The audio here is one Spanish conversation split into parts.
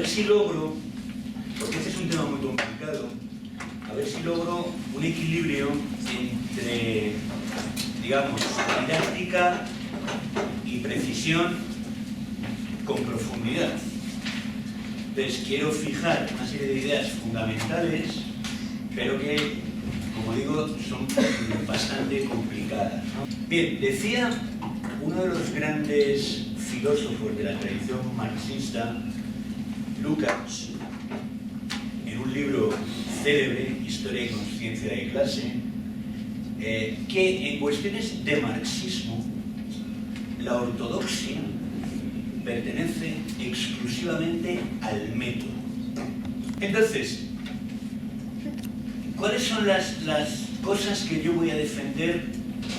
ver si logro, porque este es un tema muy complicado, a ver si logro un equilibrio entre, digamos, didáctica y precisión con profundidad. Entonces quiero fijar una serie de ideas fundamentales, pero que, como digo, son bastante complicadas, ¿no? Bien, decía uno de los grandes filósofos de la tradición marxista, Lukács, en un libro célebre, Historia y Conciencia de Clase, que en cuestiones de marxismo la ortodoxia pertenece exclusivamente al método. Entonces, ¿cuáles son las cosas que yo voy a defender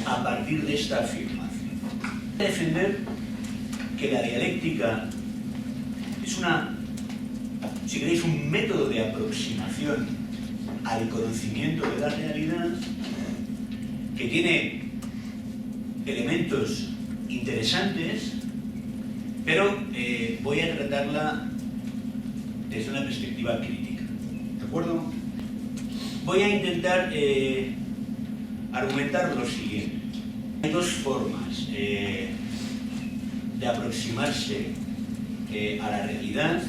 a partir de esta afirmación? Voy a defender que la dialéctica es si queréis, un método de aproximación al conocimiento de la realidad que tiene elementos interesantes, pero voy a tratarla desde una perspectiva crítica, ¿de acuerdo? Voy a intentar argumentar lo siguiente. Hay dos formas de aproximarse a la realidad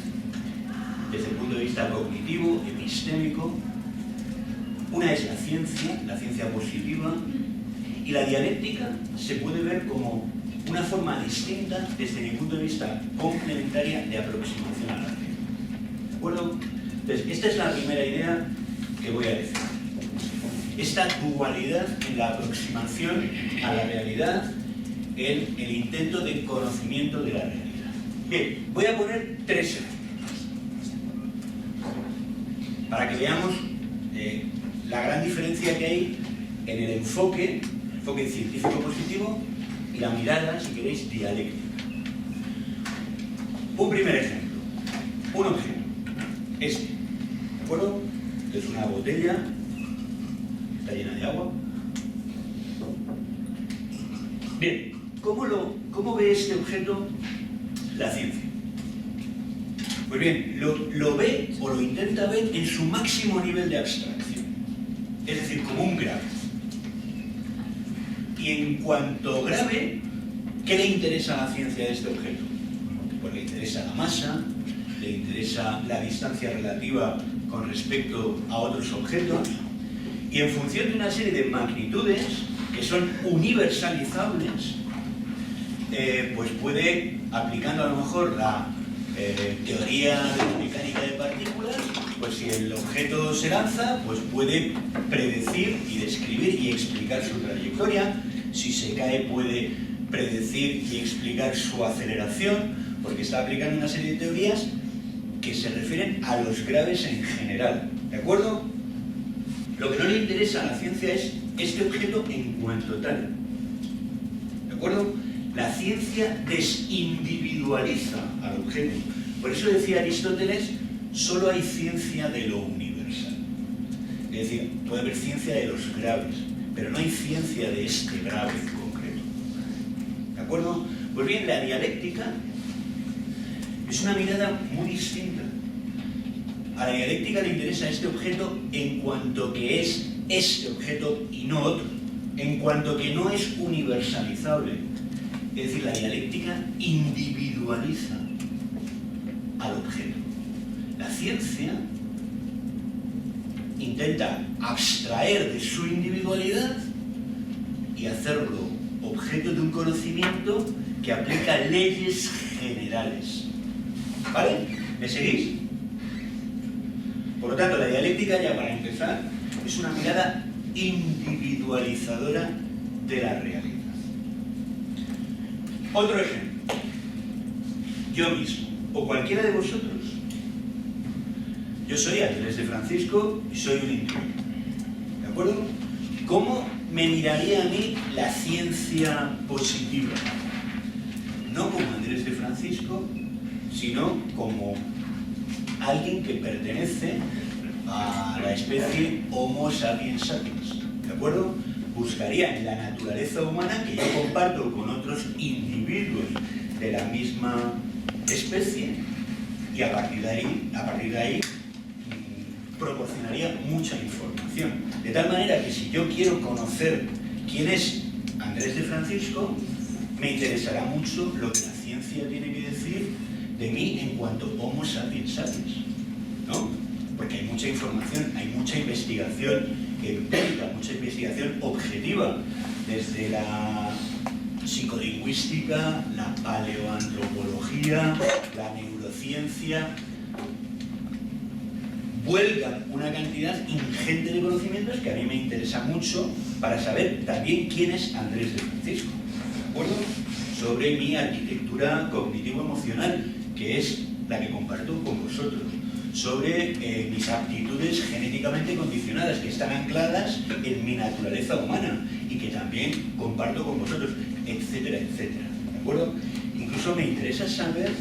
desde el punto de vista cognitivo, epistémico. Una es la ciencia positiva, y la dialéctica se puede ver como una forma distinta desde mi punto de vista complementaria de aproximación a la realidad. ¿De acuerdo? Entonces, esta es la primera idea que voy a decir. Esta dualidad en la aproximación a la realidad, en el intento de conocimiento de la realidad. Bien, voy a poner tres ejemplos para que veamos la gran diferencia que hay en el enfoque científico positivo y la mirada, si queréis, dialéctica. Un primer ejemplo, un objeto, ¿de acuerdo? Es una botella, está llena de agua. Bien, ¿cómo ve este objeto la ciencia? Pues bien, lo ve o lo intenta ver en su máximo nivel de abstracción, es decir, como un grave. Y en cuanto grave, ¿qué le interesa a la ciencia de este objeto? Pues le interesa la masa, le interesa la distancia relativa con respecto a otros objetos, y en función de una serie de magnitudes que son universalizables, pues puede, aplicando a lo mejor la teoría de la mecánica de partículas, pues si el objeto se lanza, pues puede predecir y describir y explicar su trayectoria. Si se cae, puede predecir y explicar su aceleración, porque está aplicando una serie de teorías que se refieren a los graves en general, ¿de acuerdo? Lo que no le interesa a la ciencia es este objeto en cuanto tal, ¿de acuerdo? La ciencia desindividualiza al objeto. Por eso decía Aristóteles, solo hay ciencia de lo universal. Es decir, puede haber ciencia de los graves, pero no hay ciencia de este grave en concreto. ¿De acuerdo? Pues bien, la dialéctica es una mirada muy distinta. A la dialéctica le interesa este objeto en cuanto que es este objeto y no otro, en cuanto que no es universalizable. Es decir, la dialéctica individualiza al objeto. La ciencia intenta abstraer de su individualidad y hacerlo objeto de un conocimiento que aplica leyes generales. ¿Vale? ¿Me seguís? Por lo tanto, la dialéctica, ya para empezar, es una mirada individualizadora de la realidad. Otro ejemplo. Yo mismo, o cualquiera de vosotros. Yo soy Andrés de Francisco y soy un individuo. ¿De acuerdo? ¿Cómo me miraría a mí la ciencia positiva? No como Andrés de Francisco, sino como alguien que pertenece a la especie Homo sapiens sapiens. ¿De acuerdo? Buscaría en la naturaleza humana, que yo comparto con otros individuos de la misma especie, y a partir de ahí proporcionaría mucha información. De tal manera que si yo quiero conocer quién es Andrés de Francisco, me interesará mucho lo que la ciencia tiene que decir de mí en cuanto Homo sapiens sapiens, ¿no? Porque hay mucha información, hay mucha investigación empírica, mucha investigación objetiva, desde la psicolingüística, la paleoantropología, la neurociencia, vuelcan una cantidad ingente de conocimientos que a mí me interesa mucho para saber también quién es Andrés de Francisco, ¿de acuerdo? Sobre mi arquitectura cognitivo-emocional, que es la que comparto con vosotros, sobre mis aptitudes genéticamente condicionadas, que están ancladas en mi naturaleza humana y que también comparto con vosotros, etcétera, etcétera, ¿de acuerdo? Incluso me interesa saber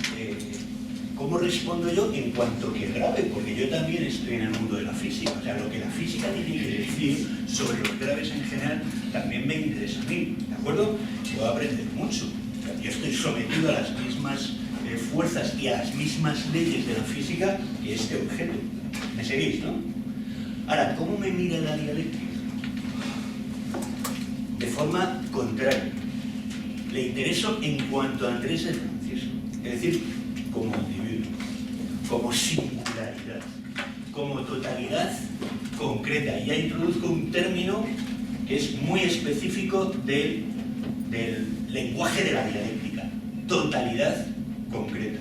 cómo respondo yo en cuanto que grave, porque yo también estoy en el mundo de la física. O sea, lo que la física tiene que decir sobre los graves en general también me interesa a mí, ¿de acuerdo? Puedo aprender mucho. O sea, yo estoy sometido a las mismas fuerzas y a las mismas leyes de la física que este objeto. ¿Me seguís, no? Ahora, ¿cómo me mira la dialéctica? De forma contraria. Le intereso en cuanto a Andrés de Francisco, es decir, como individuo, como singularidad, como totalidad concreta. Y ahí introduzco un término que es muy específico del lenguaje de la dialéctica: totalidad concreta.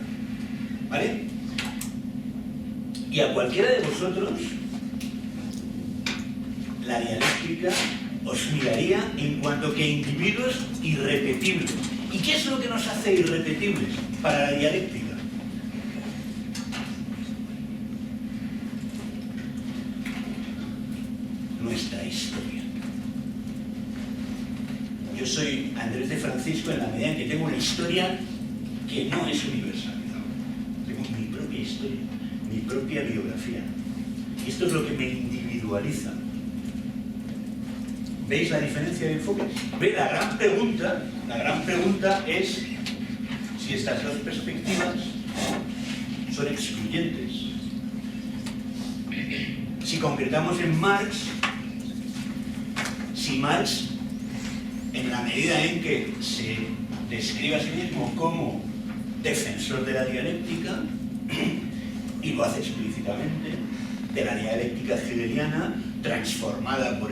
¿Vale? Y a cualquiera de vosotros, la dialéctica os miraría en cuanto que individuos irrepetibles. ¿Y qué es lo que nos hace irrepetibles para la dialéctica? Nuestra historia. Yo soy Andrés de Francisco en la medida en que tengo una historia que no es universal. Tengo mi propia historia, mi propia biografía. Y esto es lo que me individualiza. ¿Veis la diferencia de enfoques? ¿Veis? La gran pregunta es si estas dos perspectivas son excluyentes. Si concretamos en Marx, si Marx, en la medida en que se describe a sí mismo como defensor de la dialéctica, y lo hace explícitamente, de la dialéctica hegeliana transformada por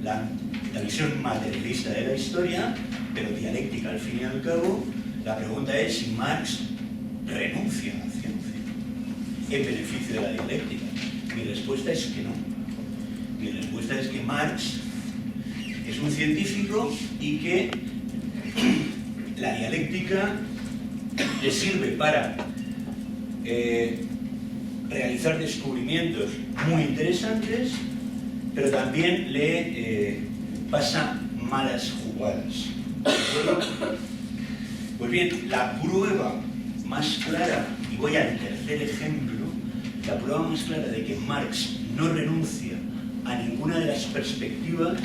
la visión materialista de la historia, pero dialéctica al fin y al cabo, la pregunta es si Marx renuncia a la ciencia en beneficio de la dialéctica. Mi respuesta es que no. Mi respuesta es que Marx es un científico y que la dialéctica le sirve para realizar descubrimientos muy interesantes, pero también le pasa malas jugadas. Pues bien, la prueba más clara, y voy al tercer ejemplo, la prueba más clara de que Marx no renuncia a ninguna de las perspectivas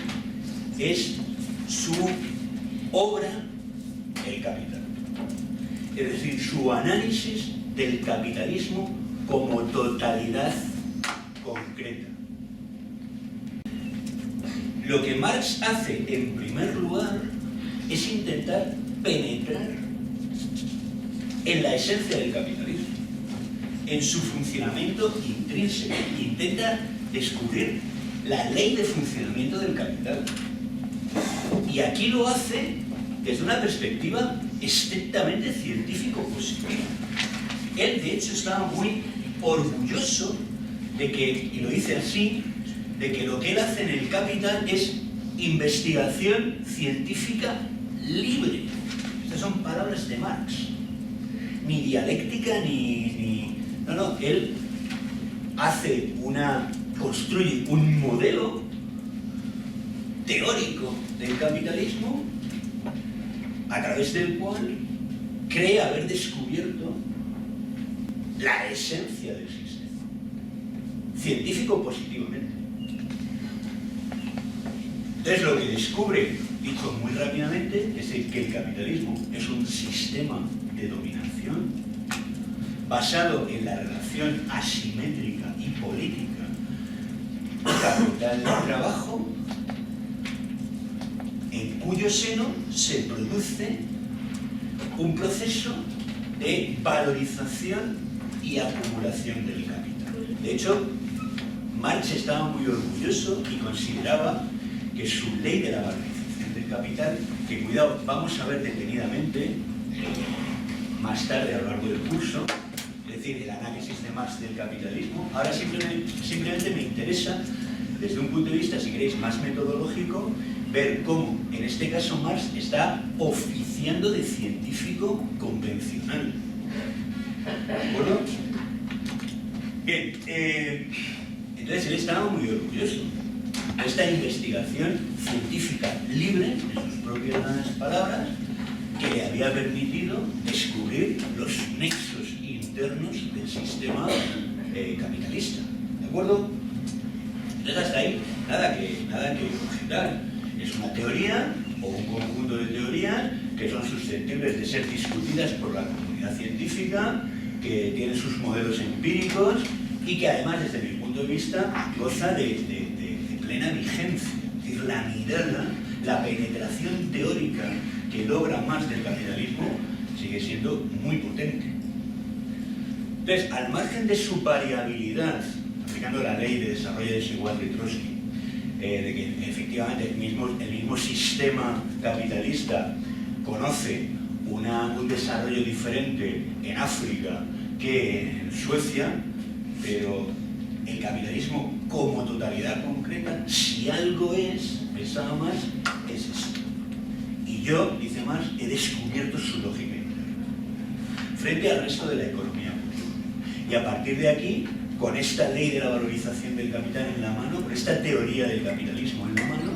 es su obra El Capital. Es decir, su análisis del capitalismo como totalidad concreta. Lo que Marx hace, en primer lugar, es intentar penetrar en la esencia del capitalismo, en su funcionamiento intrínseco. Intenta descubrir la ley de funcionamiento del capital. Y aquí lo hace desde una perspectiva estrictamente científico-positiva. Él, de hecho, estaba muy orgulloso de que, y lo dice así, de que lo que él hace en el Capital es investigación científica libre. Estas son palabras de Marx. Ni dialéctica, No, él construye un modelo teórico del capitalismo a través del cual cree haber descubierto la esencia del sistema, científico-positivamente. Entonces lo que descubre, dicho muy rápidamente, es que el capitalismo es un sistema de dominación basado en la relación asimétrica y política capital del trabajo, en cuyo seno se produce un proceso de valorización y acumulación del capital. De hecho, Marx estaba muy orgulloso y consideraba que su ley de la valorización del capital, que cuidado, vamos a ver detenidamente más tarde a lo largo del curso, es decir, el análisis de Marx del capitalismo. Ahora simplemente me interesa, desde un punto de vista, si queréis, más metodológico, ver cómo, en este caso, Marx está oficiando de científico convencional. ¿De acuerdo? Bien, entonces él estaba muy orgulloso de esta investigación científica libre, en sus propias palabras, que le había permitido descubrir los nexos internos del sistema capitalista. ¿De acuerdo? Entonces hasta ahí nada que objetar. Es una teoría o un conjunto de teorías que son susceptibles de ser discutidas por la comunidad científica, que tienen sus modelos empíricos y que además, desde mi punto de vista, goza de plena vigencia. Es decir, la mirada, la penetración teórica que logra Marx del capitalismo sigue siendo muy potente. Entonces, al margen de su variabilidad, aplicando la ley de desarrollo desigual de Trotsky, de que efectivamente el mismo sistema capitalista conoce un desarrollo diferente en África que en Suecia, pero el capitalismo como totalidad concreta, si algo es, pensaba Marx, es esto. Y yo, dice Marx, he descubierto su lógica interna frente al resto de la economía política. Y a partir de aquí, con esta ley de la valorización del capital en la mano, con esta teoría del capitalismo en la mano,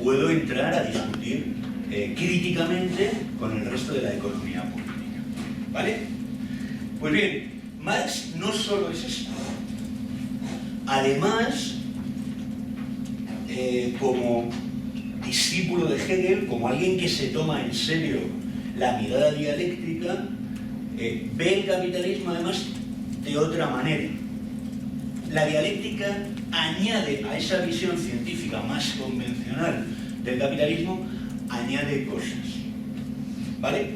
puedo entrar a discutir críticamente con el resto de la economía política. ¿Vale? Pues bien, Marx no solo es esto. Además, como discípulo de Hegel, como alguien que se toma en serio la mirada dialéctica, ve el capitalismo además de otra manera. La dialéctica añade a esa visión científica más convencional del capitalismo, añade cosas. ¿Vale?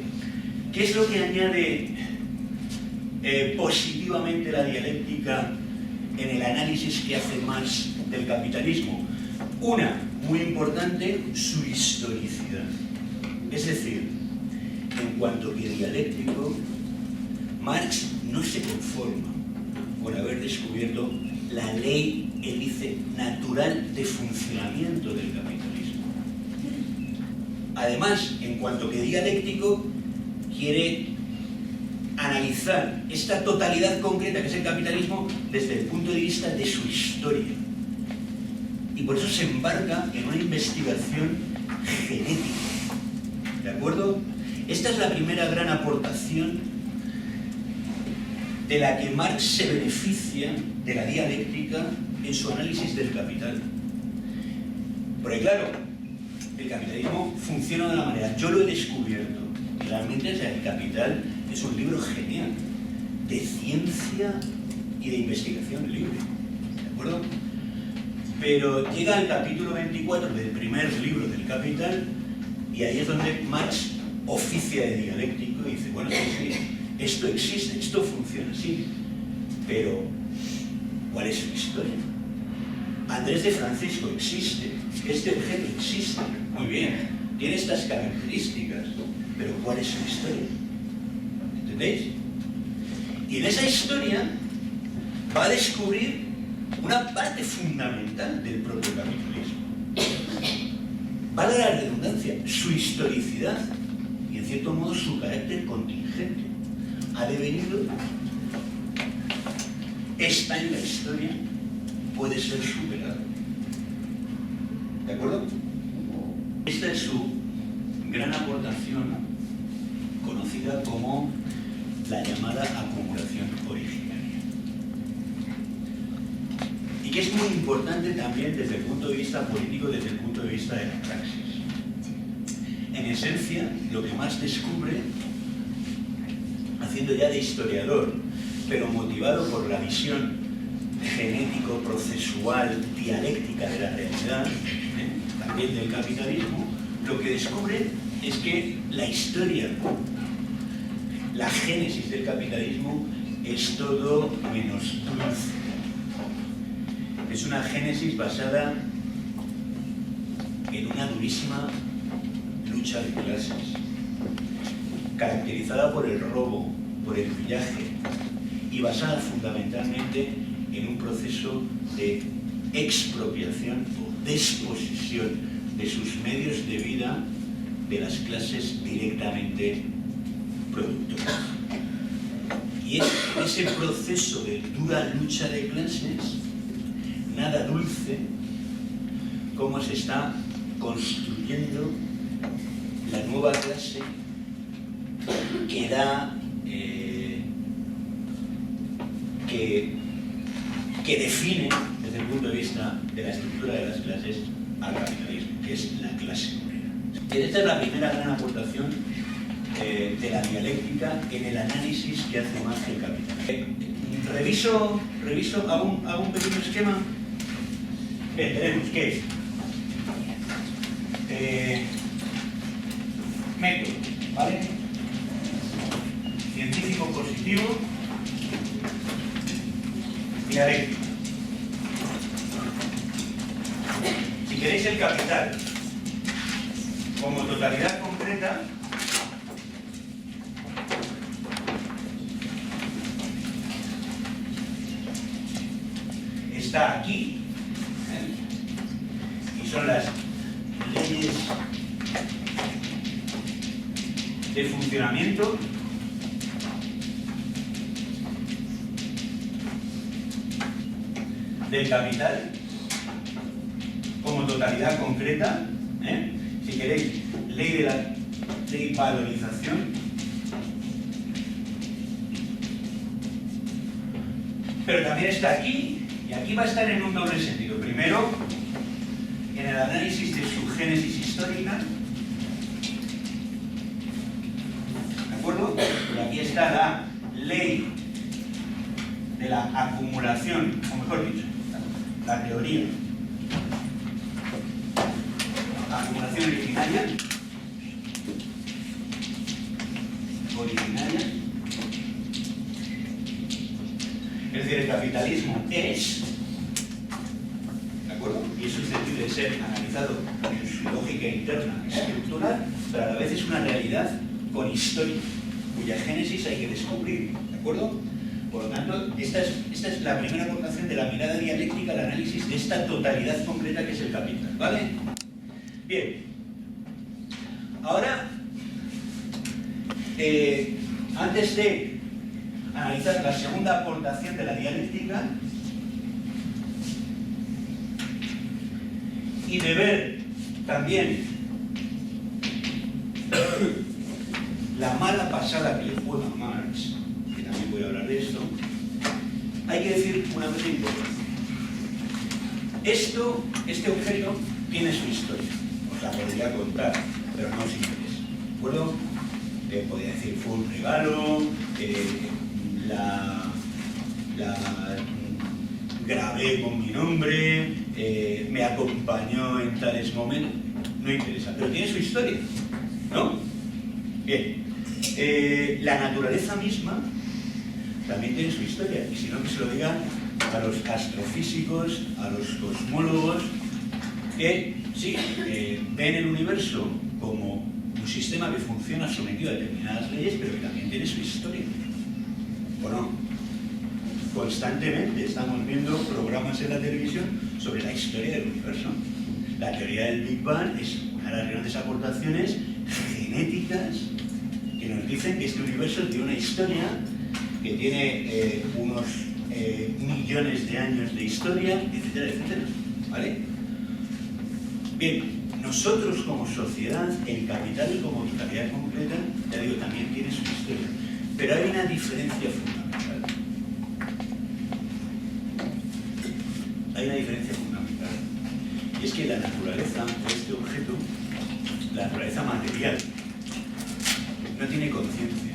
¿Qué es lo que añade positivamente la dialéctica en el análisis que hace Marx del capitalismo? Una, muy importante, su historicidad. Es decir, en cuanto que dialéctico, Marx no se conforma con haber descubierto la ley, él dice, natural de funcionamiento del capitalismo. Además, en cuanto que dialéctico, quiere analizar esta totalidad concreta que es el capitalismo desde el punto de vista de su historia. Y por eso se embarca en una investigación genética. ¿De acuerdo? Esta es la primera gran aportación de la que Marx se beneficia de la dialéctica en su análisis del capital. Porque claro, el capitalismo funciona de una manera, yo lo he descubierto, y realmente el Capital es un libro genial, de ciencia y de investigación libre, ¿de acuerdo? Pero llega al capítulo 24 del primer libro del Capital, y ahí es donde Marx oficia de dialéctico y dice, bueno, sí, esto existe, esto funciona así, pero ¿cuál es su historia? Andrés de Francisco existe, este objeto existe, muy bien, tiene estas características, pero ¿cuál es su historia? ¿Entendéis? Y en esa historia va a descubrir una parte fundamental del propio capitalismo. Vale la redundancia, su historicidad y en cierto modo su carácter contingente. Ha devenido, está en la historia, puede ser superado. ¿De acuerdo? Esta es su gran aportación, conocida como la llamada acumulación originaria. Y que es muy importante también desde el punto de vista político, desde el punto de vista de la praxis. En esencia, lo que Marx descubre haciendo ya de historiador, pero motivado por la visión genético, procesual, dialéctica de la realidad, también del capitalismo, lo que descubre es que la historia, la génesis del capitalismo es todo menos dulce. Es una génesis basada en una durísima lucha de clases, caracterizada por el robo, por el pillaje, y basada fundamentalmente en un proceso de expropiación o desposesión de sus medios de vida de las clases directamente productoras. Y es ese proceso de dura lucha de clases, nada dulce, cómo se está construyendo la nueva clase que da, que define, desde el punto de vista de la estructura de las clases, al capitalismo, que es la clase obrera. Esta es la primera gran aportación de la dialéctica en el análisis que hace Marx del capitalismo. Reviso, hago un pequeño esquema. Bien, tenemos que método, ¿vale? Científico positivo, dialéctica. Si queréis el capital como totalidad concreta, está aquí, y son las leyes de funcionamiento del capital como totalidad concreta, si queréis, ley de la valorización, pero también está aquí, y aquí va a estar en un doble sentido. Primero, en el análisis de su génesis histórica, ¿de acuerdo? Y aquí está la ley de la acumulación, o mejor dicho, la teoría, acumulación originaria, es decir, el capitalismo es, ¿de acuerdo? Y es susceptible de ser analizado en su lógica interna estructural, pero a la vez es una realidad con historia, cuya génesis hay que descubrir, ¿de acuerdo? Por lo tanto, esta es la primera aportación de la mirada dialéctica al análisis de esta totalidad concreta que es el capital, ¿vale? Bien. Ahora, antes de analizar la segunda aportación de la dialéctica y de ver también la mala pasada que le juega a Marx, que también voy a hablar de esto, hay que decir una cosa importante. Este objeto tiene su historia, os la podría contar, pero no os interesa, ¿de acuerdo? Podría decir, fue un regalo, la grabé con mi nombre, me acompañó en tales momentos, no interesa, pero tiene su historia, ¿no? Bien, la naturaleza misma también tiene su historia, y si no, que se lo digan a los astrofísicos, a los cosmólogos, que sí, ven el universo como un sistema que funciona sometido a determinadas leyes, pero que también tiene su historia. Bueno, constantemente estamos viendo programas en la televisión sobre la historia del universo. La teoría del Big Bang es una de las grandes aportaciones genéticas que nos dicen que este universo tiene una historia, que tiene unos millones de años de historia, etcétera, etcétera. ¿Vale? Bien, nosotros como sociedad, el capital como totalidad concreta, ya digo, también tiene su historia. Pero hay una diferencia fundamental. Hay una diferencia fundamental. Y es que la naturaleza de este objeto, la naturaleza material, no tiene conciencia.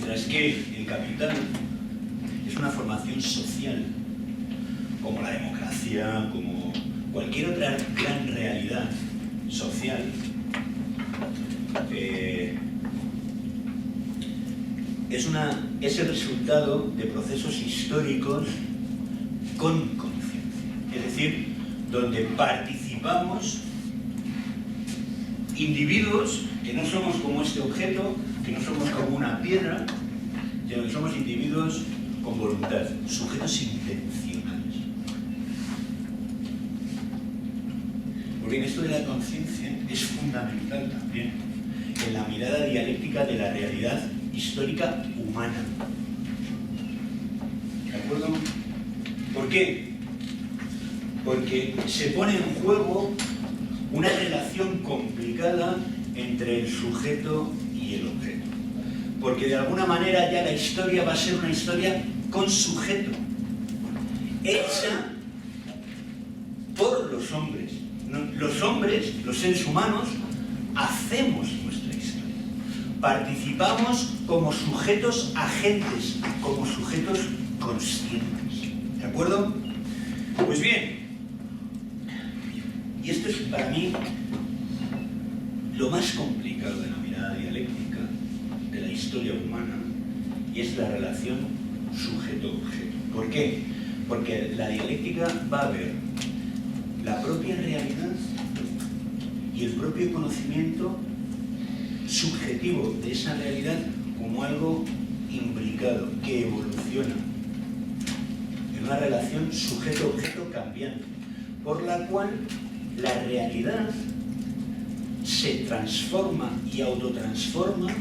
mientras que el capital es una formación social, como la democracia, como cualquier otra gran realidad social, es el resultado de procesos históricos con conciencia, es decir, donde participamos individuos que no somos como este objeto, que no somos como una piedra, sino que somos individuos con voluntad, sujetos intencionales. Pues bien, esto de la conciencia es fundamental también en la mirada dialéctica de la realidad histórica humana. ¿De acuerdo? ¿Por qué? Porque se pone en juego una relación complicada entre el sujeto y el objeto. Porque de alguna manera ya la historia va a ser una historia con sujeto, hecha por los hombres. Los hombres, los seres humanos, hacemos nuestra historia. Participamos como sujetos agentes, como sujetos conscientes. ¿De acuerdo? Pues bien, y esto es para mí lo más complicado de la mirada dialéctica de la historia humana, y es la relación sujeto-objeto. ¿Por qué? Porque la dialéctica va a ver la propia realidad y el propio conocimiento subjetivo de esa realidad como algo imbricado, que evoluciona en una relación sujeto-objeto cambiante, por la cual la realidad se transforma y autotransforma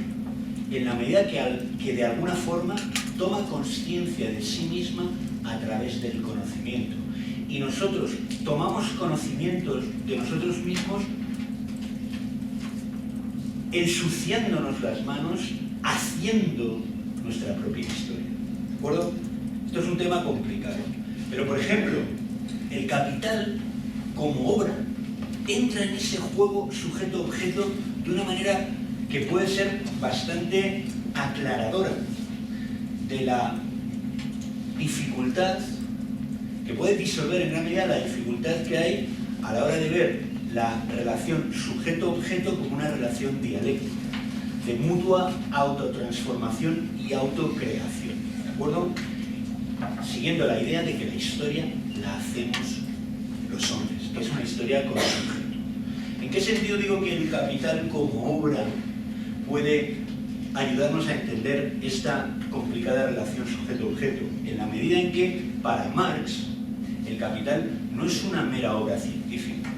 en la medida que de alguna forma toma conciencia de sí misma a través del conocimiento. Y nosotros tomamos conocimientos de nosotros mismos ensuciándonos las manos, haciendo nuestra propia historia. ¿De acuerdo? Esto es un tema complicado. Pero, por ejemplo, el capital, como obra, entra en ese juego sujeto-objeto de una manera que puede ser bastante aclaradora de la dificultad, que puede disolver en gran medida la dificultad que hay a la hora de ver la relación sujeto-objeto como una relación dialéctica, de mutua autotransformación y autocreación. ¿De acuerdo? Siguiendo la idea de que la historia la hacemos los hombres, que es una historia con sujeto. ¿En qué sentido digo que el capital como obra puede ayudarnos a entender esta complicada relación sujeto-objeto? En la medida en que, para Marx, el capital no es una mera obra científica,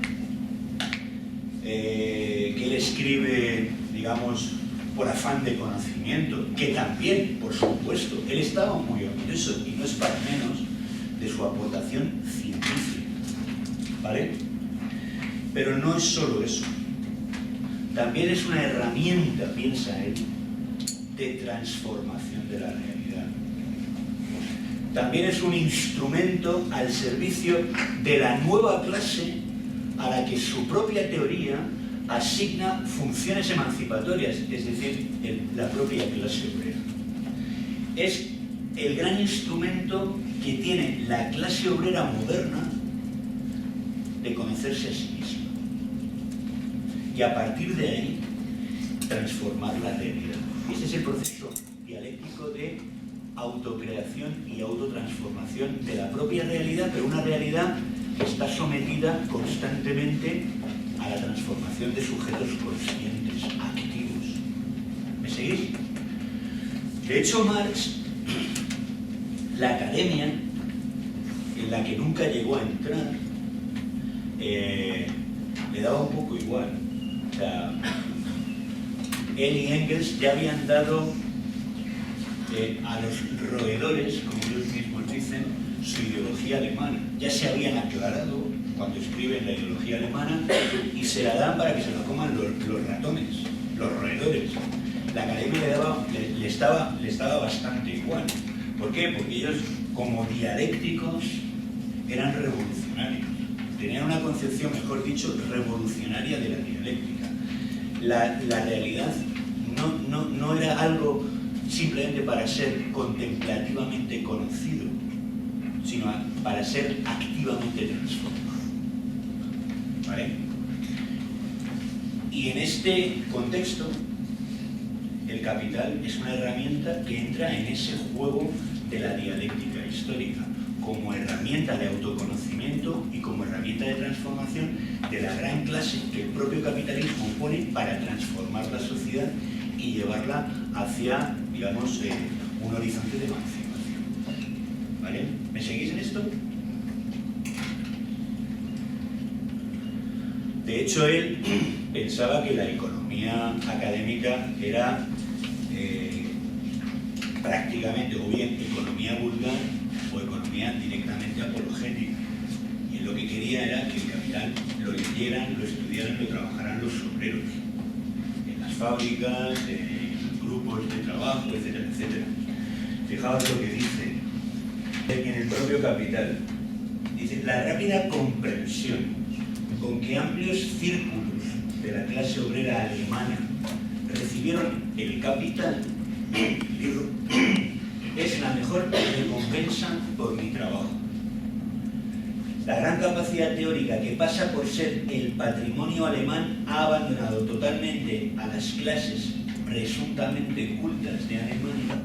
que él escribe, digamos, por afán de conocimiento, que también, por supuesto, él estaba muy orgulloso, y no es para menos, de su aportación científica, ¿vale? Pero no es solo eso. También es una herramienta, piensa él, de transformación de la realidad. También es un instrumento al servicio de la nueva clase a la que su propia teoría asigna funciones emancipatorias, es decir, la propia clase obrera. Es el gran instrumento que tiene la clase obrera moderna de conocerse a sí misma. Y a partir de ahí, transformar la realidad. Este es el proceso dialéctico de autocreación y autotransformación de la propia realidad, pero una realidad que está sometida constantemente a la transformación de sujetos conscientes, activos. ¿Me seguís? De hecho, Marx, la academia, en la que nunca llegó a entrar, le daba un poco igual. O sea, él y Engels ya habían dado a los roedores, como ellos mismos dicen, su ideología alemana. Ya se habían aclarado cuando escriben la ideología alemana y se la dan para que se la coman los ratones, los roedores. La academia le estaba bastante igual. ¿Por qué? Porque ellos, como dialécticos, eran revolucionarios. Tenían una concepción, mejor dicho, revolucionaria de la dialéctica. La realidad no era algo simplemente para ser contemplativamente conocido, sino para ser activamente transformado. ¿Vale? Y en este contexto, el capital es una herramienta que entra en ese juego de la dialéctica histórica, como herramienta de autoconocimiento y como herramienta de transformación de la gran clase que el propio capitalismo pone para transformar la sociedad y llevarla hacia, digamos, un horizonte de emancipación. ¿Vale? ¿Me seguís en esto? De hecho, él pensaba que la economía académica era prácticamente o bien economía vulgar o economía directamente apologética. Y él lo que quería era que el capital lo leyeran, lo estudiaran, lo trabajaran los obreros, en las fábricas, en grupos de trabajo, etcétera, etcétera. Fijaos lo que dice en el propio Capital. Dice, la rápida comprensión con que amplios círculos de la clase obrera alemana recibieron el capital es la mejor recompensa por mi trabajo. La gran capacidad teórica que pasa por ser el patrimonio alemán ha abandonado totalmente a las clases presuntamente cultas de Alemania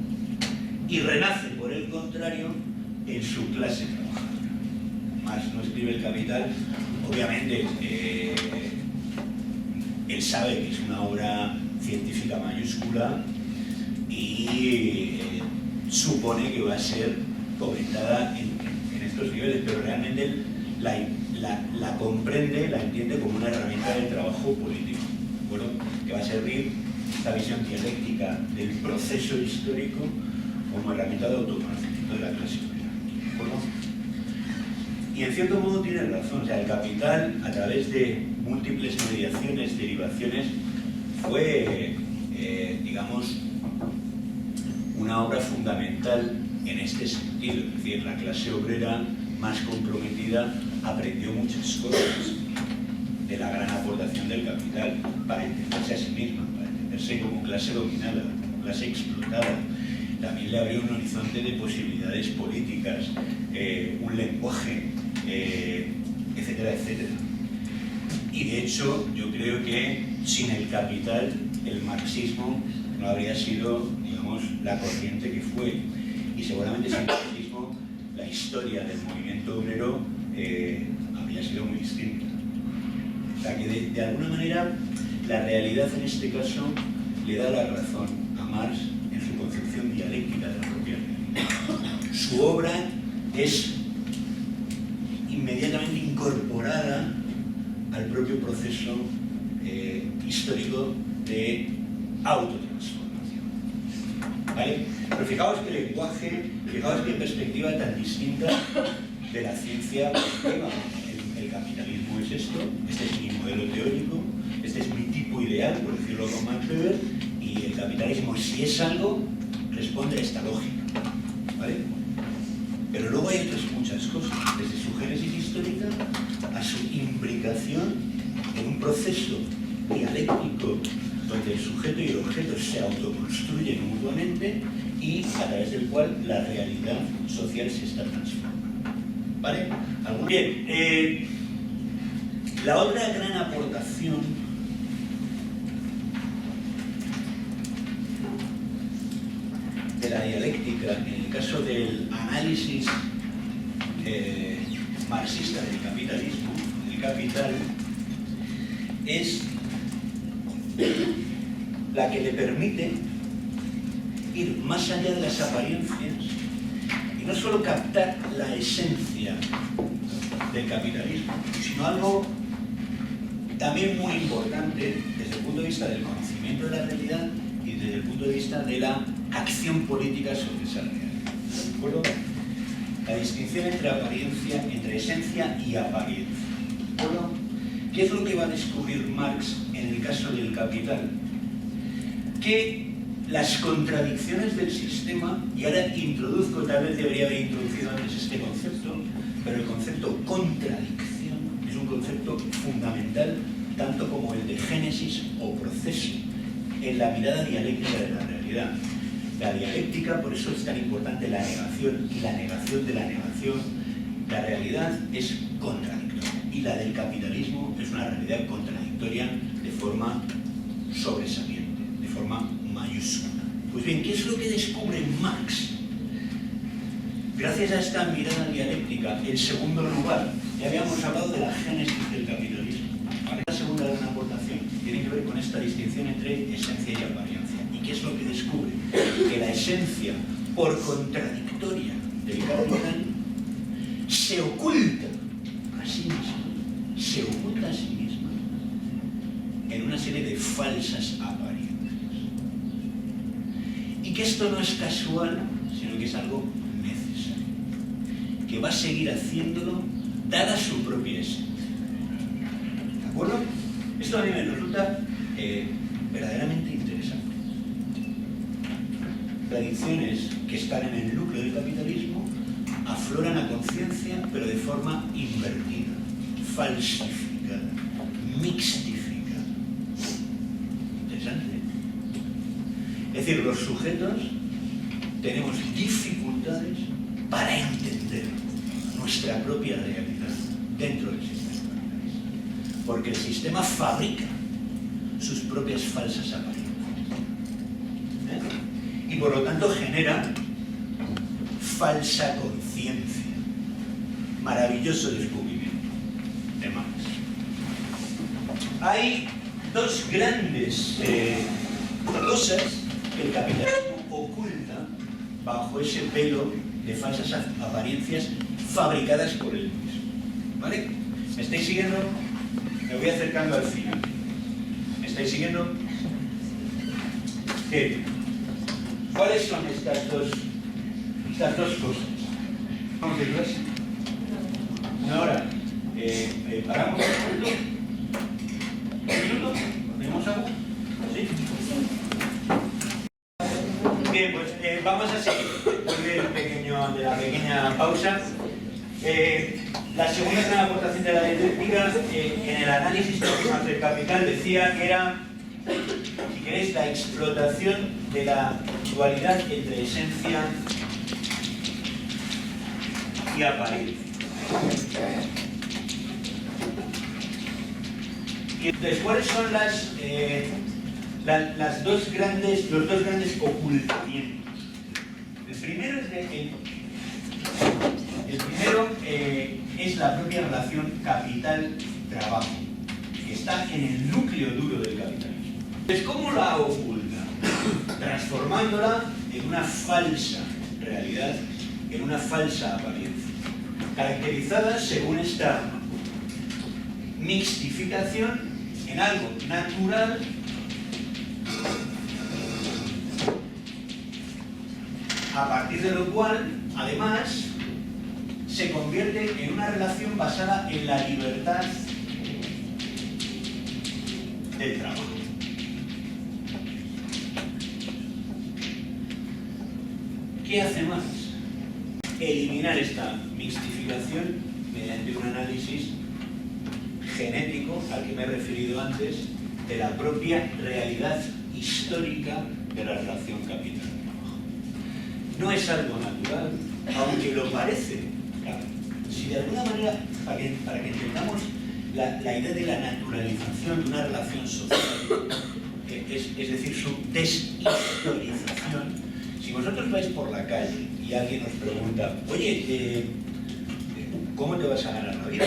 y renace, por el contrario, en su clase trabajadora. Marx no escribe el Capital, obviamente él sabe que es una obra científica mayúscula y supone que va a ser comentada en estos niveles, pero realmente él la comprende, la entiende como una herramienta de trabajo político, ¿de acuerdo? Que va a servir esta visión dialéctica del proceso histórico como herramienta de autoconocimiento de la clase obrera, ¿de acuerdo? Y en cierto modo tiene razón, o sea, el Capital, a través de múltiples mediaciones, derivaciones, fue, digamos, una obra fundamental en este sentido. Es decir, la clase obrera más comprometida aprendió muchas cosas de la gran aportación del Capital para entenderse a sí misma, para entenderse como clase dominada, como clase explotada. También le abrió un horizonte de posibilidades políticas, un lenguaje, etcétera, etcétera. Y de hecho, yo creo que sin el Capital, el marxismo no habría sido, digamos, la corriente que fue. Y seguramente sin el marxismo, la historia del movimiento obrero habría sido muy distinta. O sea que de alguna manera, la realidad en este caso le da la razón a Marx en su concepción dialéctica de la propia realidad. Su obra es inmediatamente incorporada al propio proceso histórico de autotransformación. ¿Vale? Pero fijaos que lenguaje, fijaos qué perspectiva tan distinta de la ciencia positiva. El capitalismo es esto, este es mi modelo teórico, este es mi tipo ideal, por decirlo con Max Weber, y el capitalismo, si es algo, responde a esta lógica. ¿Vale? Pero luego hay otras muchas cosas, desde su génesis histórica a su implicación en un proceso dialéctico donde el sujeto y el objeto se autoconstruyen mutuamente y a través del cual la realidad social se está transformando. ¿Vale? Bien, la otra gran aportación de la dialéctica, en el caso del análisis marxista del capitalismo, del capital, es la que le permite ir más allá de las apariencias y no solo captar la esencia del capitalismo, sino algo también muy importante desde el punto de vista del conocimiento de la realidad y desde el punto de vista de la acción política sobre esa realidad. ¿De acuerdo? La distinción entre apariencia, entre esencia y apariencia. ¿De acuerdo? ¿Qué es lo que va a descubrir Marx en el caso del capital? Que las contradicciones del sistema, y ahora introduzco, tal vez debería haber introducido antes este concepto, pero el concepto contradicción es un concepto fundamental, tanto como el de génesis o proceso, en la mirada dialéctica de la realidad. la dialéctica, por eso es tan importante la negación y la negación de la negación. La realidad es contradictoria y la del capitalismo es una realidad contradictoria de forma sobresaliente, de forma mayúscula. Pues bien, ¿qué es lo que descubre Marx? Gracias a esta mirada dialéctica, en segundo lugar, ya habíamos hablado de la génesis del capitalismo. La segunda gran aportación tiene que ver con esta distinción entre esencia y apariencia. ¿Y qué es lo que descubre? Que la esencia, por contradictoria del capital, se oculta a sí misma, en una serie de falsas apariencias. Y que esto no es casual, sino que es algo necesario, que va a seguir haciéndolo dada su propia esencia. ¿De acuerdo? Esto a mí me resulta verdaderamente interesante. Tradiciones que están en el núcleo del capitalismo afloran a conciencia, pero de forma invertida, falsificada, mixtificada. Interesante. Es decir, los sujetos tenemos dificultades para entender nuestra propia realidad dentro del sistema capitalista, porque el sistema fabrica sus propias falsas apariencias. Y por lo tanto genera falsa conciencia. Maravilloso descubrimiento de Marx. Hay dos grandes cosas que el capitalismo oculta bajo ese velo de falsas apariencias fabricadas por él mismo. ¿Vale? ¿Me estáis siguiendo? Me voy acercando al final. ¿Me estáis siguiendo? ¿Qué? ¿Cuáles son estas dos cosas? ¿Vamos a irlas? Una hora. ¿Paramos un minuto? ¿Un minuto? ¿Tenemos algo? ¿Sí? Bien, pues vamos a seguir después de la pequeña pausa. La segunda gran aportación de la dialéctica en el análisis del capital decía que era, si queréis, la explotación de la dualidad entre esencia y apariencia. Y entonces, ¿cuáles son los dos grandes ocultamientos? El primero es la propia relación capital-trabajo, que está en el núcleo duro del capitalismo. Entonces, ¿cómo la oculta? Transformándola en una falsa realidad, en una falsa apariencia, caracterizada según esta mixtificación en algo natural a partir de lo cual, además, se convierte en una relación basada en la libertad del trabajo. ¿Qué hace Marx? Eliminar esta mixtificación mediante un análisis genético al que me he referido antes de la propia realidad histórica de la relación capital-trabajo. No es algo natural, aunque lo parece. Claro, si de alguna manera, para que entendamos la idea de la naturalización de una relación social, es decir, su deshistorización. Si vosotros vais por la calle y alguien os pregunta, oye, ¿cómo te vas a ganar la vida?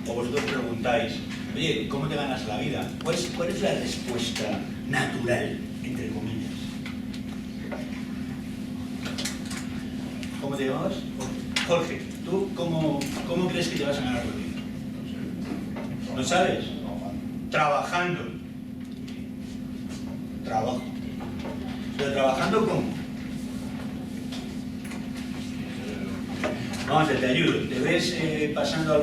O vosotros preguntáis, oye, ¿cómo te ganas la vida? ¿Cuál es la respuesta natural, entre comillas? ¿Cómo te llamabas? Jorge, ¿tú cómo crees que te vas a ganar la vida? ¿No sabes? Trabajando. Trabajo. ¿Pero trabajando cómo? Vamos a ver, te ayudo. ¿Te ves pasando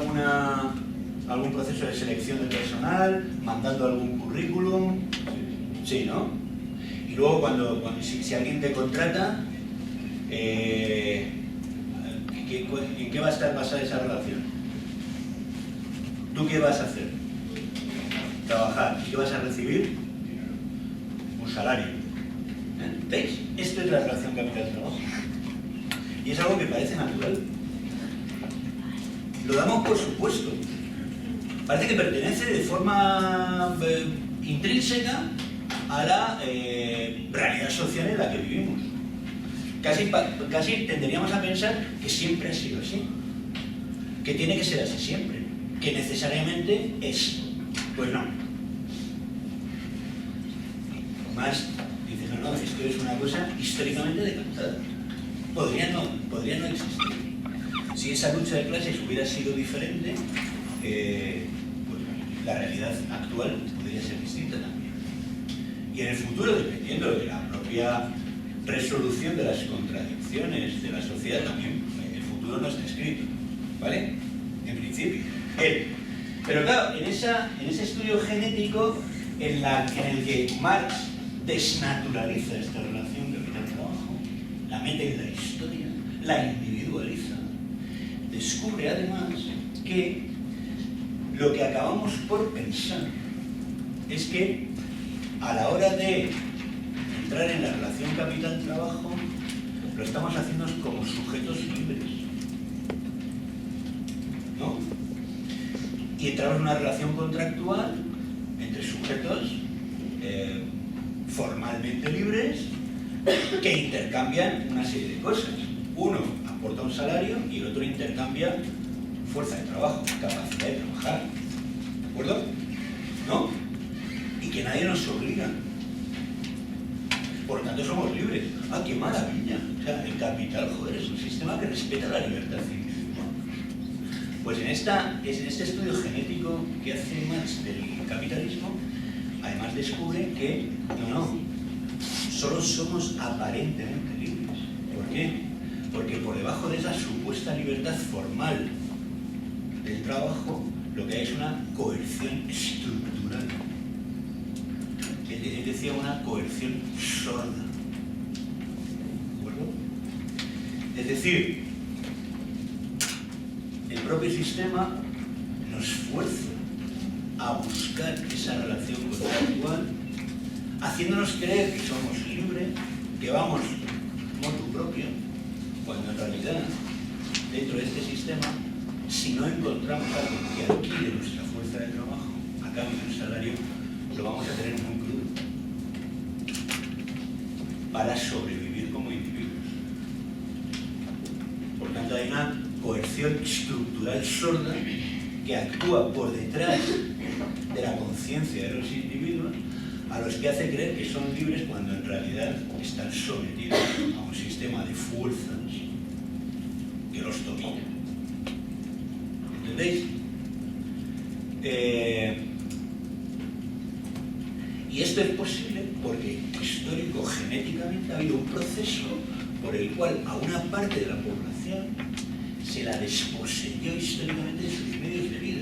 algún proceso de selección de personal, mandando algún currículum? Sí, ¿no? Y luego si alguien te contrata, ¿en qué va a estar basada esa relación? ¿Tú qué vas a hacer? Trabajar. ¿Y qué vas a recibir? Un salario. ¿Eh? ¿Veis? Esto es la relación capital-trabajo. Y es algo que parece natural. Lo damos por supuesto. Parece que pertenece de forma intrínseca a la realidad social en la que vivimos. Casi tenderíamos a pensar que siempre ha sido así, que tiene que ser así siempre, que necesariamente es. Pues no. Más dices, no, esto es una cosa históricamente decantada. Podría no existir. Si esa lucha de clases hubiera sido diferente, pues la realidad actual podría ser distinta también. Y en el futuro, dependiendo de la propia resolución de las contradicciones de la sociedad, también el futuro no está escrito, ¿vale? En principio. Pero claro, en ese estudio genético en el que Marx desnaturaliza esta relación capital-trabajo, la mete en la historia, la individualiza, descubre además que lo que acabamos por pensar es que a la hora de entrar en la relación capital-trabajo lo estamos haciendo como sujetos libres, ¿no? Y entramos en una relación contractual entre sujetos formalmente libres que intercambian una serie de cosas. Uno aporta un salario y el otro intercambia fuerza de trabajo, capacidad de trabajar. ¿De acuerdo? ¿No? Y que nadie nos obliga. Por lo tanto, somos libres. ¡Ah, qué maravilla! O sea, el capital, joder, es un sistema que respeta la libertad individual. Pues en este estudio genético que hace Marx del capitalismo, además descubre que, no, solo somos aparentemente libres. ¿Por qué? Porque por debajo de esa supuesta libertad formal del trabajo, lo que hay es una coerción estructural. Él decía una coerción sorda. ¿De acuerdo? Es decir, el propio sistema nos fuerza a buscar esa relación contractual, haciéndonos creer que somos libres, que vamos motu propio, cuando en realidad, dentro de este sistema, si no encontramos algo que alquile nuestra fuerza de trabajo a cambio de un salario, lo vamos a tener muy crudo para sobrevivir como individuos. Por tanto, hay una coerción estructural sorda que actúa por detrás de la conciencia de los individuos, a los que hace creer que son libres cuando en realidad están sometidos a un sistema de fuerzas que los domina. ¿Entendéis? Y esto es posible porque histórico-genéticamente ha habido un proceso por el cual a una parte de la población se la desposeyó históricamente de sus medios de vida.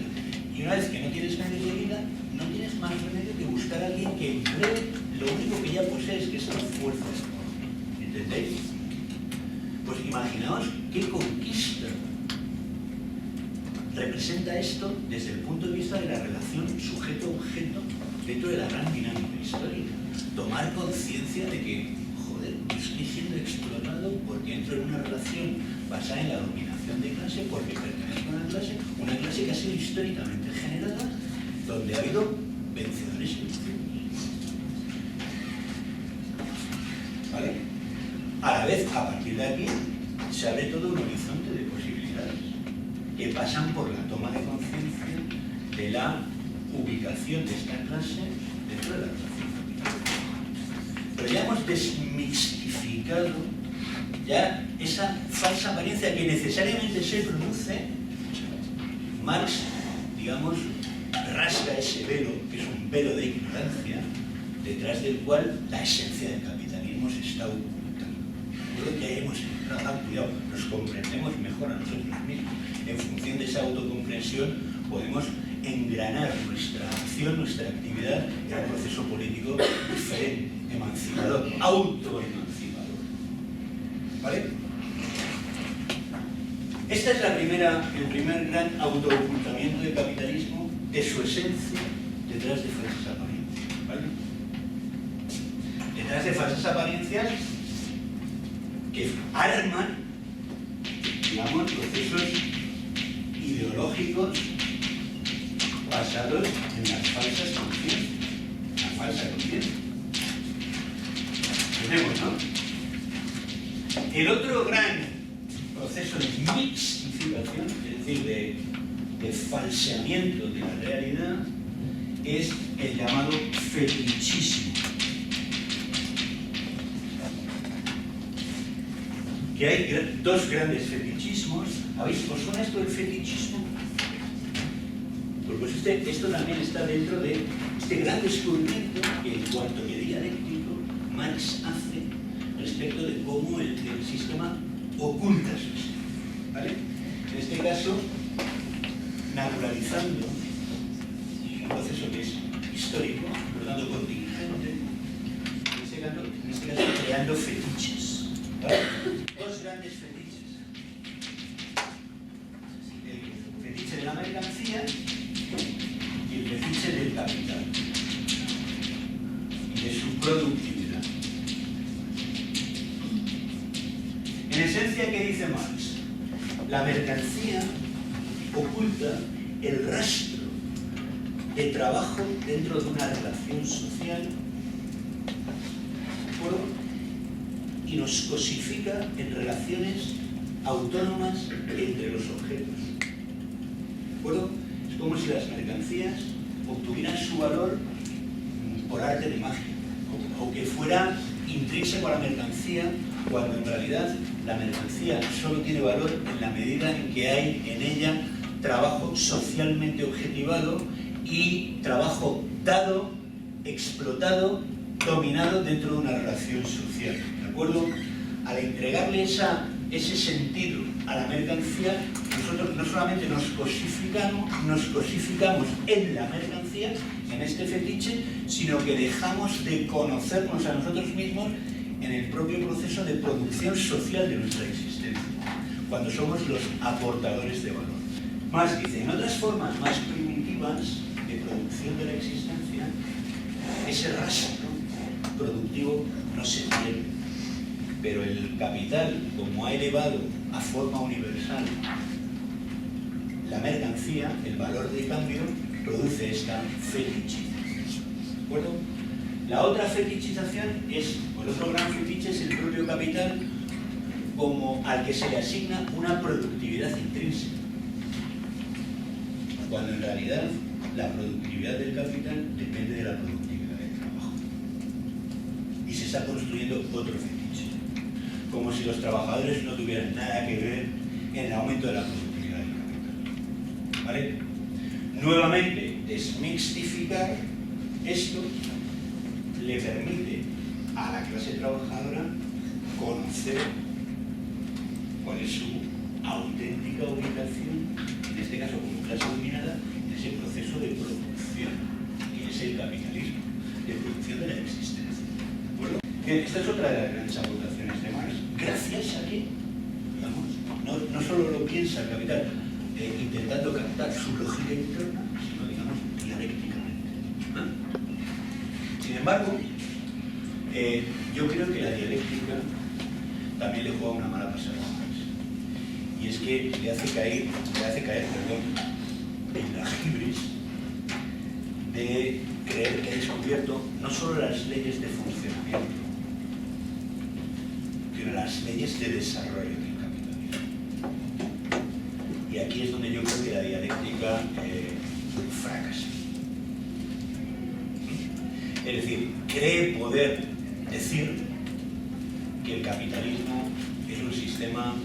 Y una vez que no tienes medios de vida, no tienes más remedio que buscar a alguien que emplee lo único que ya posees, que es la fuerza de trabajo. ¿Entendéis? Pues imaginaos qué conquista representa esto desde el punto de vista de la relación sujeto-objeto dentro de la gran dinámica histórica. Tomar conciencia de que, joder, estoy siendo explotado porque entro en una relación basada en la dominación de clase, porque pertenezco a una clase que ha sido históricamente generada, donde ha habido vencedores y vencidos. ¿Vale? A la vez, a partir de aquí, se abre todo un horizonte de posibilidades que pasan por la toma de conciencia de la ubicación de esta clase dentro de la relación capital. Pero ya hemos desmitificado ya esa falsa apariencia que necesariamente se produce. Marx, digamos, rasga ese velo, que es un velo de ignorancia, detrás del cual la esencia del capitalismo se está ocultando. Creo que ahí hemos entrado, cuidado, nos comprendemos mejor a nosotros mismos. En función de esa autocomprensión podemos engranar nuestra acción, nuestra actividad en un proceso político diferente, emancipador, autoemancipador. ¿Vale? Esta es el primer gran autoocultamiento del capitalismo, de su esencia, detrás de falsas apariencias. ¿Vale? Detrás esas de falsas apariencias que arman, digamos, procesos ideológicos basados en las falsas conciencias, la falsa conciencia. Tenemos, ¿no? El otro gran proceso de mistificación, es decir, de falseamiento de la realidad, es el llamado fetichismo. Que hay dos grandes fetichismos. ¿Os suena esto del fetichismo? Pues esto también está dentro de este gran descubrimiento que en cuanto que dialéctico Marx hace respecto de cómo el sistema oculta su existencia, ¿vale? En este caso, naturalizando un proceso que es histórico, por lo tanto contingente, en este caso creando fetiches, ¿vale? Dos grandes fetiches. El fetiche de la mercancía y el fetiche del capital y de su productividad. En esencia, ¿qué dice Marx? La mercancía oculta el rastro de trabajo dentro de una relación social, ¿de acuerdo? Y nos cosifica en relaciones autónomas entre los objetos. ¿De acuerdo? Es como si las mercancías obtuvieran su valor por arte de magia, o que fuera intrínseco a la mercancía, cuando en realidad la mercancía solo tiene valor en la medida en que hay en ella trabajo socialmente objetivado y trabajo dado, explotado, dominado dentro de una relación social. ¿De acuerdo? Al entregarle ese sentido a la mercancía, nosotros no solamente nos cosificamos en la mercancía, en este fetiche, sino que dejamos de conocernos a nosotros mismos en el propio proceso de producción social de nuestra existencia, cuando somos los aportadores de valor. Más dice, en otras formas más primitivas de producción de la existencia, ese rastro productivo no se pierde, pero el capital, como ha elevado a forma universal la mercancía, el valor de cambio, produce esta fetichización. ¿De acuerdo? La otra fetichización es, o el otro gran fetiche es el propio capital, como al que se le asigna una productividad intrínseca, cuando en realidad la productividad del capital depende de la productividad del trabajo. Y se está construyendo otro fetiche, como si los trabajadores no tuvieran nada que ver en el aumento de la productividad del capital. ¿Vale? Nuevamente, desmixtificar esto le permite a la clase trabajadora conocer cuál es su auténtica ubicación, en este caso como clase dominada, en ese proceso de producción, que es el capitalismo, de producción de la existencia. ¿De acuerdo? Esta es otra de las grandes aportaciones de Marx. Gracias a que, digamos, no solo lo piensa el capital intentando captar su lógica interna, sino, digamos, dialécticamente. Sin embargo, yo creo que la dialéctica también le juega una mala pasada a Marx. Y es que le hace caer en la hibris de creer que ha descubierto no solo las leyes de funcionamiento, sino las leyes de desarrollo del capitalismo. Y aquí es donde yo creo que la dialéctica fracasa. Es decir, cree poder decir que el capitalismo es un sistema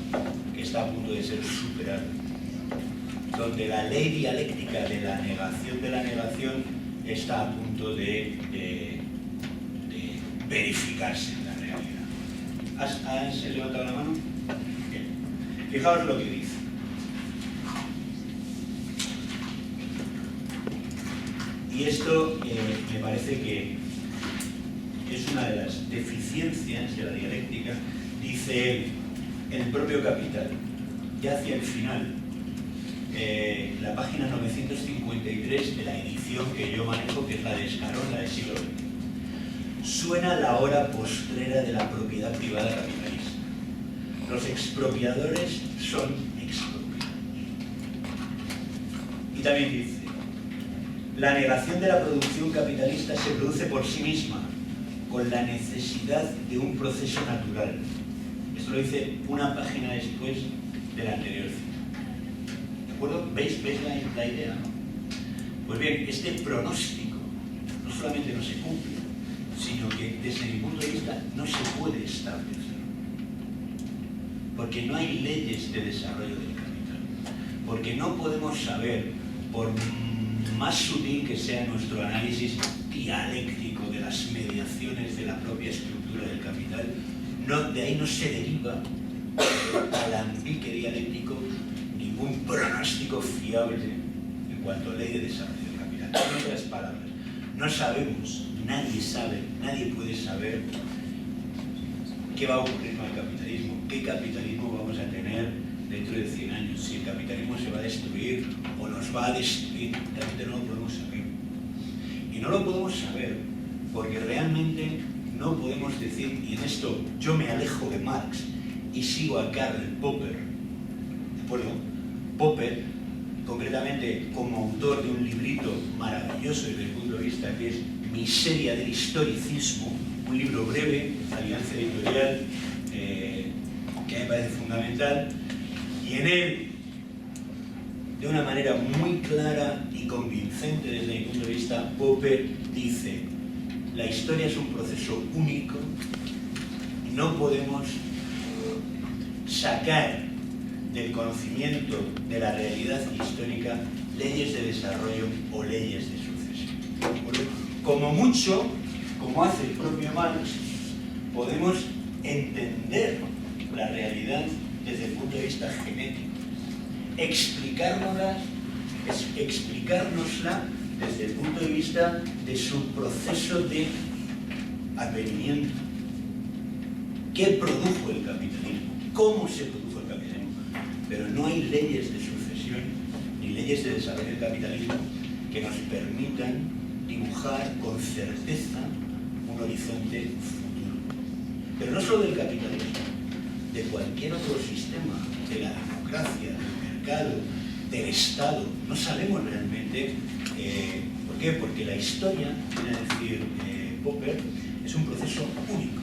que está a punto de ser superado, donde la ley dialéctica de la negación está a punto de verificarse en la realidad. ¿Has levantado la mano? Bien. Fijaos lo que dice. Y esto me parece que es una de las deficiencias de la dialéctica. Dice él, en el propio Capital, ya hacia el final, la página 953 de la edición que yo manejo, que es la de Escarón, la de siglo XX. suena la hora postrera de la propiedad privada capitalista. Los expropiadores son expropiados. Y también dice, la negación de la producción capitalista se produce por sí misma, con la necesidad de un proceso natural. Esto lo dice una página después de la anterior cita. ¿De acuerdo? ¿Veis la idea, no? Pues bien, este pronóstico no solamente no se cumple, sino que desde mi punto de vista no se puede establecer. Porque no hay leyes de desarrollo del capital. Porque no podemos saber, por más sutil que sea nuestro análisis dialéctico de las mediaciones de la propia estructura del capital, de ahí no se deriva al alambique dialéctico ningún pronóstico fiable en cuanto a ley de desarrollo del capital. En otras palabras, no sabemos, nadie sabe, nadie puede saber qué va a ocurrir con el capitalismo, qué capitalismo vamos a tener dentro de 100 años, si el capitalismo se va a destruir o nos va a destruir, realmente no lo podemos saber. Y no lo podemos saber porque realmente no podemos decir, y en esto yo me alejo de Marx y sigo a Karl Popper, ¿de acuerdo? Popper, concretamente como autor de un librito maravilloso desde el punto de vista que es Miseria del historicismo, un libro breve, Alianza Editorial, que me parece fundamental, y en él, de una manera muy clara y convincente desde mi punto de vista, Popper dice: la historia es un proceso único y no podemos sacar del conocimiento de la realidad histórica leyes de desarrollo o leyes de sucesión. Como mucho, como hace el propio Marx, podemos entender la realidad desde el punto de vista genético, explicárnosla desde el punto de vista de su proceso de advenimiento. ¿Qué produjo el capitalismo? ¿Cómo se produjo el capitalismo? Pero no hay leyes de sucesión ni leyes de desarrollo del capitalismo que nos permitan dibujar con certeza un horizonte futuro. Pero no solo del capitalismo, de cualquier otro sistema, de la democracia, del mercado, del Estado. No sabemos realmente por qué, porque la historia, viene a decir Popper, es un proceso único.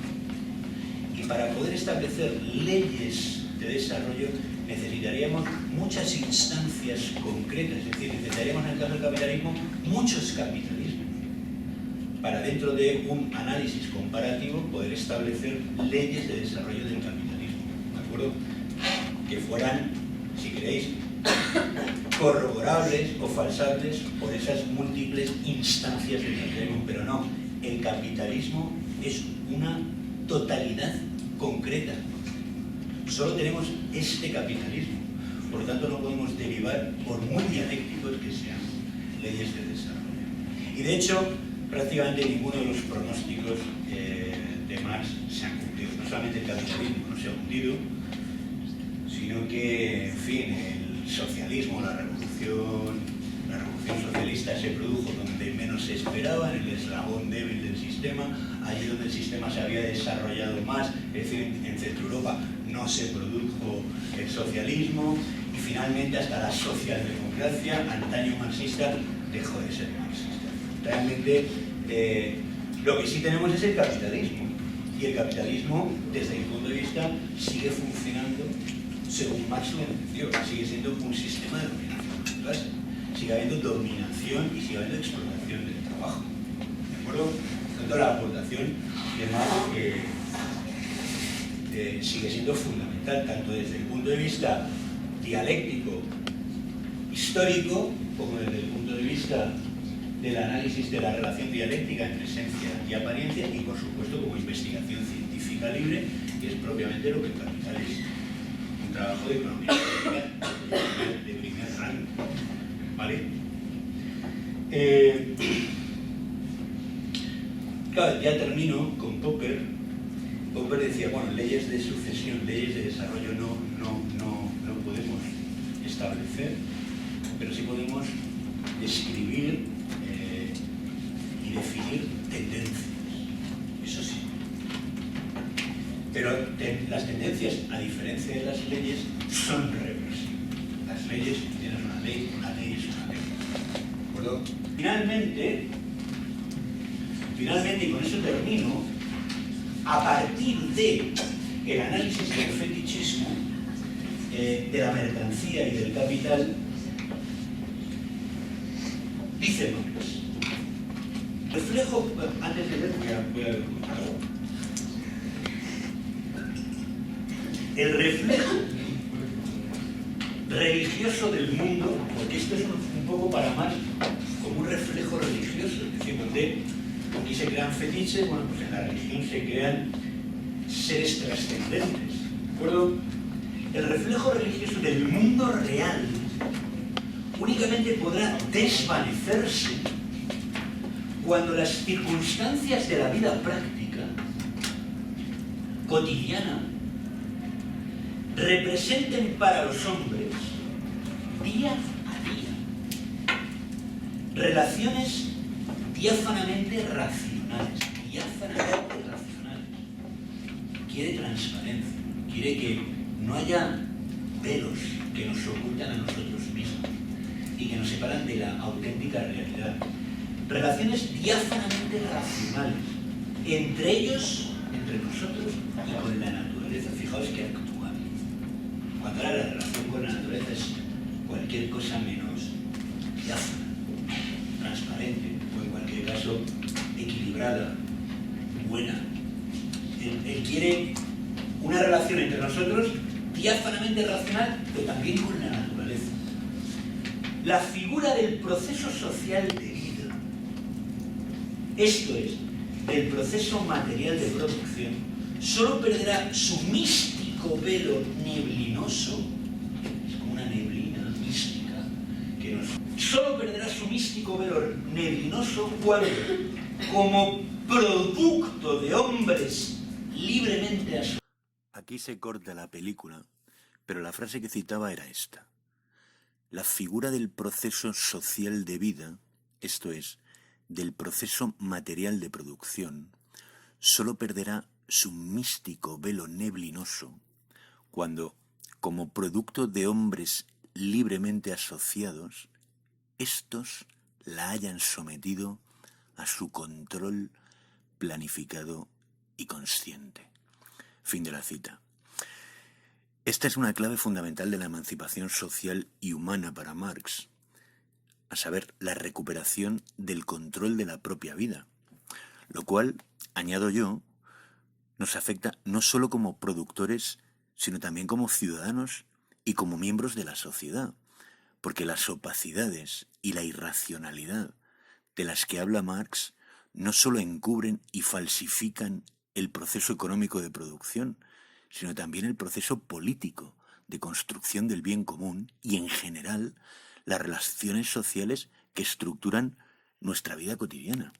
Y para poder establecer leyes de desarrollo necesitaríamos muchas instancias concretas, es decir, necesitaríamos en el caso del capitalismo muchos capitalismos para, dentro de un análisis comparativo, poder establecer leyes de desarrollo del capitalismo, ¿de acuerdo? Que fueran, si queréis, corroborables o falsables por esas múltiples instancias del capitalismo, pero no, el capitalismo es una totalidad concreta. Solo tenemos este capitalismo, por lo tanto no podemos derivar, por muy dialécticos que sean, leyes de desarrollo. Y de hecho, prácticamente ninguno de los pronósticos de Marx se han cumplido. No solamente el capitalismo no se ha hundido, sino que, en fin, el socialismo, la revolución socialista se produjo donde menos se esperaba, en el eslabón débil del sistema, allí donde el sistema se había desarrollado más, es decir, en Centro Europa no se produjo el socialismo, y finalmente hasta la socialdemocracia, antaño marxista, dejó de ser marxista. Realmente lo que sí tenemos es el capitalismo, y el capitalismo, desde mi punto de vista, sigue funcionando según Marx lo entendió, sigue siendo un sistema de dominación clase. Sigue habiendo dominación y sigue habiendo explotación del trabajo. ¿De acuerdo? Por tanto, la aportación de Marx sigue siendo fundamental, tanto desde el punto de vista dialéctico, histórico, como desde el punto de vista del análisis de la relación dialéctica entre esencia y apariencia, y por supuesto como investigación científica libre, que es propiamente lo que el capital es. Un trabajo de economía de primer rango. ¿Vale? Claro, ya termino con Popper. Popper decía, bueno, leyes de sucesión, leyes de desarrollo no podemos establecer, pero sí podemos describir y definir tendencias. Pero las tendencias, a diferencia de las leyes, son reversibles. Las leyes, tienes una ley es una ley. ¿De acuerdo? Finalmente, y con eso termino, a partir del análisis del fetichismo, de la mercancía y del capital, dice Marx. Reflejo, antes de ver, voy a el reflejo religioso del mundo, porque esto es un poco para más como un reflejo religioso, es decir, donde aquí se crean fetiches, bueno, pues en la religión se crean seres trascendentes, ¿de acuerdo? El reflejo religioso del mundo real únicamente podrá desvanecerse cuando las circunstancias de la vida práctica, cotidiana, representen para los hombres, día a día, relaciones diáfanamente racionales. Quiere transparencia, quiere que no haya velos que nos ocultan a nosotros mismos y que nos separan de la auténtica realidad. Relaciones diáfanamente racionales, entre ellos, entre nosotros y con la naturaleza. Fijaos que actúa. Cuando ahora la relación con la naturaleza es cualquier cosa menos diáfana, transparente, o en cualquier caso equilibrada, buena. Él quiere una relación entre nosotros diáfanamente racional, pero también con la naturaleza. La figura del proceso social de vida, esto es, del proceso material de producción, solo perderá su místico velo neblinoso, es como una neblina mística, que solo perderá su místico velo neblinoso cuando, como producto de hombres libremente asociados. Aquí se corta la película, pero la frase que citaba era esta. La figura del proceso social de vida, esto es, del proceso material de producción, solo perderá su místico velo neblinoso cuando, como producto de hombres libremente asociados, estos la hayan sometido a su control planificado y consciente. Fin de la cita. Esta es una clave fundamental de la emancipación social y humana para Marx, a saber, la recuperación del control de la propia vida, lo cual, añado yo, nos afecta no solo como productores, sino también como ciudadanos y como miembros de la sociedad, porque las opacidades y la irracionalidad de las que habla Marx no solo encubren y falsifican el proceso económico de producción, sino también el proceso político de construcción del bien común y, en general, las relaciones sociales que estructuran nuestra vida cotidiana.